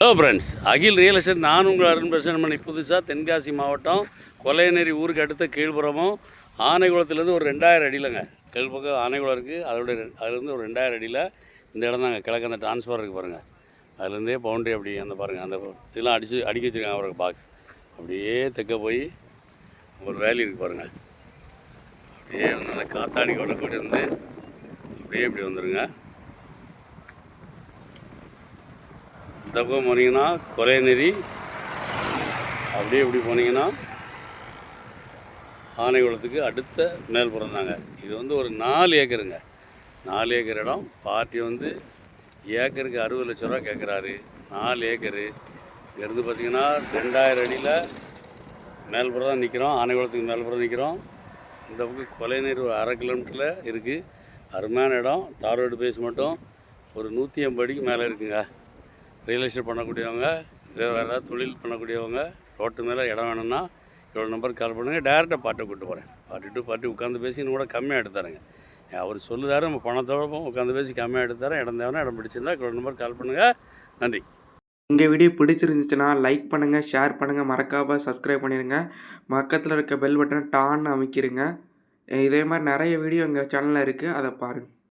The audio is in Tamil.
ஹலோ ஃப்ரெண்ட்ஸ், அகில் ரியல் எஸ்டேட். நான் உங்கள் அருண் பேசுகிறேன். பண்ணி புதுசாக தென்காசி மாவட்டம் கொலையநேரி ஊருக்கு அடுத்த கீழ்புறமும் ஆனைக்குளத்துலேருந்து ஒரு 2000 அடியிலங்க. கீழ்பக்கம் ஆனைக்குளம் இருக்குது. அதுலேருந்து ஒரு 2000 அடியில் இந்த இடம் தாங்க. கிழக்கு அந்த டிரான்ஸ்ஃபார் இருக்குது பாருங்கள். அதுலேருந்தே பவுண்ட்ரி அப்படி அந்த பாருங்கள், அந்த இதெல்லாம் அடுக்கி வச்சுருக்காங்க அவருக்கு பாக்ஸ். அப்படியே தெற்க போய் ஒரு வேலி இருக்குது பாருங்கள். அப்படியே வந்து அந்த காத்தாடி கொடக்கூடி வந்து அப்படியே இப்படி வந்துடுங்க. இந்த பக்கம் போனீங்கன்னா கொலைநெறி, அப்படியே இப்படி போனீங்கன்னா ஆனைக்குளத்துக்கு அடுத்த மேல்புறம் தாங்க. இது வந்து ஒரு 4 ஏக்கருங்க. 4 ஏக்கர் இடம். பார்ட்டி வந்து ஏக்கருக்கு 60 லட்ச ரூபா கேட்குறாரு. 4 ஏக்கரு. இங்கேருந்து பார்த்தீங்கன்னா 2000 அடியில் மேல்புறம் தான் நிற்கிறோம். ஆனைக்குளத்துக்கு மேல்புறம் நிற்கிறோம். இந்த பக்கம் கொலைநெறி ஒரு 1/2 கிலோமீட்டரில் இருக்குது. அருமையான இடம். தார் ரோடு பேஸ் மட்டும் ஒரு 180 அடிக்கு மேலே இருக்குங்க. ரியல் எஸ்டேட் பண்ணக்கூடியவங்க, வேறு ஏதாவது தொழில் பண்ணக்கூடியவங்க, ரோட்டு மேலே இடம் வேணும்னா இவ்வளோ நம்பருக்கு கால் பண்ணுங்கள். டேரெக்டாக பாட்டை கூப்பிட்டு போகிறேன். பார்ட்டி உட்காந்து பேசி இன்னும் கூட கம்மியாக எடுத்தாருங்க. அவர் சொல்லுதாரு, நம்ம பணத்தோட உட்காந்து பேசி கம்மியாக எடுத்தாரேன். இடம் தேவைன்னா இடம் பிடிச்சிருந்தா இவ்வளோ நம்பருக்கு கால் பண்ணுங்கள். நன்றி. இந்த வீடியோ பிடிச்சிருந்துச்சுன்னா லைக் பண்ணுங்கள், ஷேர் பண்ணுங்கள், மறக்காமல் சப்ஸ்கிரைப் பண்ணிடுங்க. பக்கத்தில் இருக்க பெல் பட்டனை டான்னு அமைக்கிடுங்க. இதே மாதிரி நிறைய வீடியோ எங்கள் சேனலில் இருக்குது, அதை பாருங்கள்.